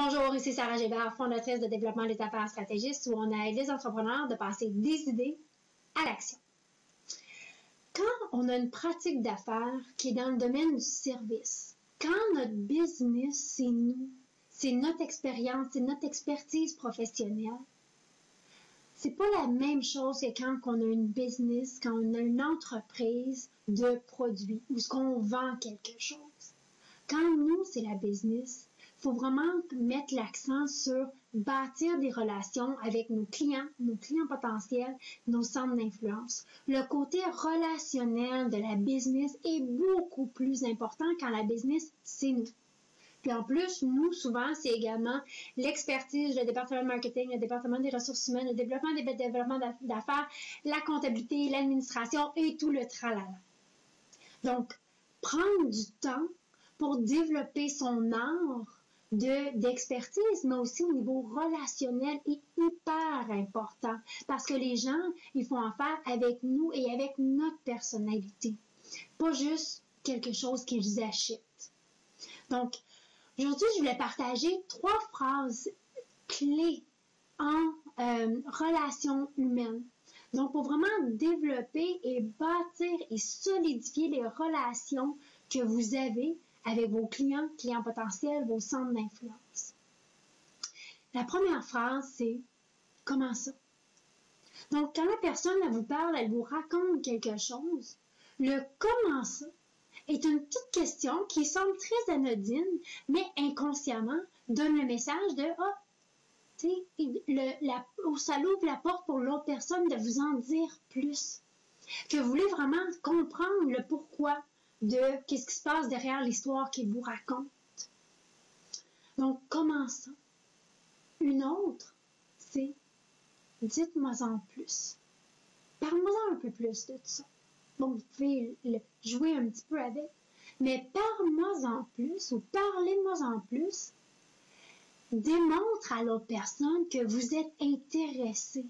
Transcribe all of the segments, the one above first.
Bonjour, ici Sarah Gébert, fondatrice de Développement des affaires stratégistes, où on aide les entrepreneurs de passer des idées à l'action. Quand on a une pratique d'affaires qui est dans le domaine du service, quand notre business, c'est nous, c'est notre expérience, c'est notre expertise professionnelle, c'est pas la même chose que quand on a une business, quand on a une entreprise de produits ou ce qu'on vend quelque chose. Quand nous, c'est la business, il faut vraiment mettre l'accent sur bâtir des relations avec nos clients potentiels, nos centres d'influence. Le côté relationnel de la business est beaucoup plus important quand la business, c'est nous. Puis en plus, nous, souvent, c'est également l'expertise, le département de marketing, le département des ressources humaines, le développement d'affaires, la comptabilité, l'administration et tout le tralala. Donc, prendre du temps pour développer son art d'expertise, mais aussi au niveau relationnel est hyper important parce que les gens, ils font affaire avec nous et avec notre personnalité, pas juste quelque chose qu'ils achètent. Donc, aujourd'hui, je voulais partager 3 phrases clés en relations humaines. Donc, pour vraiment développer et bâtir et solidifier les relations que vous avez avec vos clients potentiels, vos centres d'influence. La première phrase, c'est « Comment ça? » Donc, quand la personne elle vous parle, elle vous raconte quelque chose, le « Comment ça? » est une petite question qui semble très anodine, mais inconsciemment donne le message de « Ah, tu sais, ça l'ouvre la porte pour l'autre personne de vous en dire plus. » Que vous voulez vraiment comprendre le pourquoi de qu'est-ce qui se passe derrière l'histoire qu'il vous raconte. Donc, comment ça? Une autre, c'est dites-moi en plus. Parle-moi un peu plus de ça. Bon, vous pouvez jouer un petit peu avec, mais parle-moi en plus ou parlez-moi en plus. Démontre à l'autre personne que vous êtes intéressé.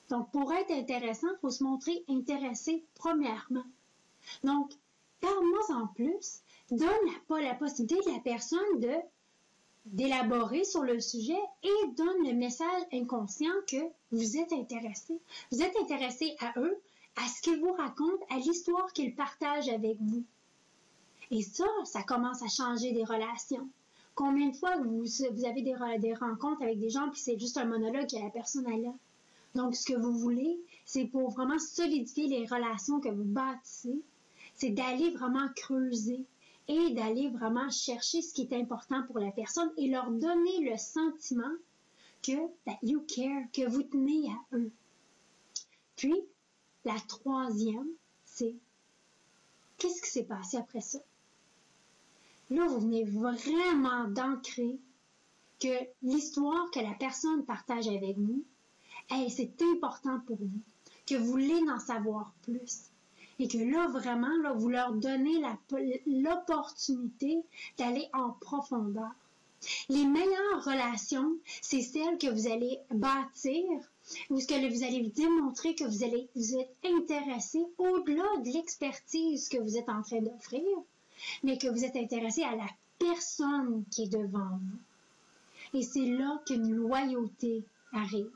Donc, pour être intéressant, il faut se montrer intéressé premièrement. Donc, parle-moi en plus, donne la possibilité de la personne d'élaborer sur le sujet et donne le message inconscient que vous êtes intéressé. Vous êtes intéressé à eux, à ce qu'ils vous racontent, à l'histoire qu'ils partagent avec vous. Et ça commence à changer des relations. Combien de fois vous avez des rencontres avec des gens puis c'est juste un monologue que la personne a là. Donc, ce que vous voulez, c'est pour vraiment solidifier les relations que vous bâtissez, c'est d'aller vraiment creuser et d'aller vraiment chercher ce qui est important pour la personne et leur donner le sentiment que that you care, que vous tenez à eux. Puis, la troisième, c'est qu'est-ce qui s'est passé après ça? Là, vous venez vraiment d'ancrer que l'histoire que la personne partage avec vous, c'est important pour vous, que vous voulez en savoir plus. Et que là, vraiment, là, vous leur donnez l'opportunité d'aller en profondeur. Les meilleures relations, c'est celles que vous allez bâtir, ou ce que vous allez démontrer que vous êtes intéressé au-delà de l'expertise que vous êtes en train d'offrir, mais que vous êtes intéressé à la personne qui est devant vous. Et c'est là qu'une loyauté arrive.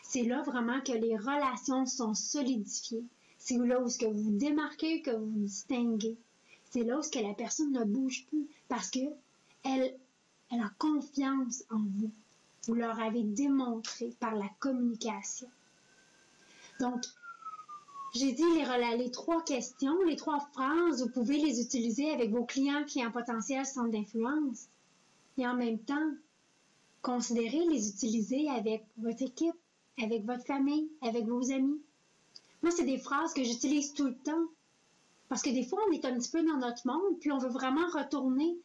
C'est là vraiment que les relations sont solidifiées. C'est là où vous vous démarquez, que vous vous distinguez. C'est là où la personne ne bouge plus parce que elle a confiance en vous. Vous leur avez démontré par la communication. Donc, j'ai dit les 3 questions, les 3 phrases, vous pouvez les utiliser avec vos clients potentiels, centres d'influence. Et en même temps, considérez les utiliser avec votre équipe, avec votre famille, avec vos amis. Moi, c'est des phrases que j'utilise tout le temps. Parce que des fois, on est un petit peu dans notre monde, puis on veut vraiment retourner,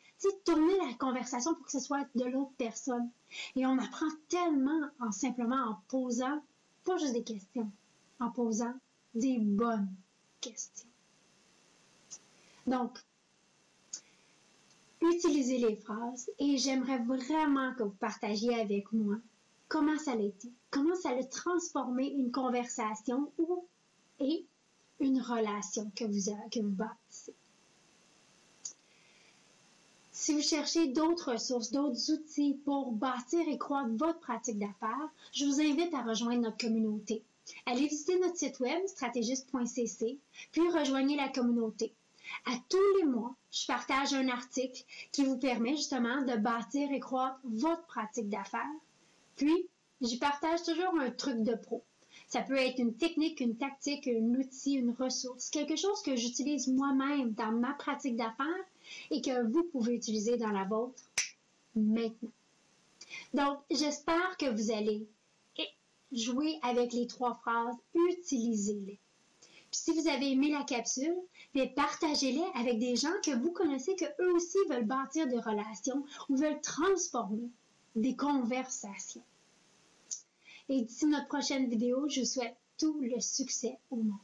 tourner la conversation pour que ce soit de l'autre personne. Et on apprend tellement simplement en posant, pas juste des questions, en posant des bonnes questions. Donc, utilisez les phrases et j'aimerais vraiment que vous partagiez avec moi comment ça l'a été, comment ça a transformé une conversation et une relation que vous bâtissez. Si vous cherchez d'autres ressources, d'autres outils pour bâtir et croître votre pratique d'affaires, je vous invite à rejoindre notre communauté. Allez visiter notre site web stratégiste.cc, puis rejoignez la communauté. À tous les mois, je partage un article qui vous permet justement de bâtir et croître votre pratique d'affaires. Puis, j'y partage toujours un truc de pro. Ça peut être une technique, une tactique, un outil, une ressource, quelque chose que j'utilise moi-même dans ma pratique d'affaires et que vous pouvez utiliser dans la vôtre maintenant. Donc, j'espère que vous allez jouer avec les 3 phrases, utilisez-les. Puis si vous avez aimé la capsule, partagez-les avec des gens que vous connaissez, que eux aussi veulent bâtir des relations ou veulent transformer des conversations. Et d'ici notre prochaine vidéo, je vous souhaite tout le succès au monde.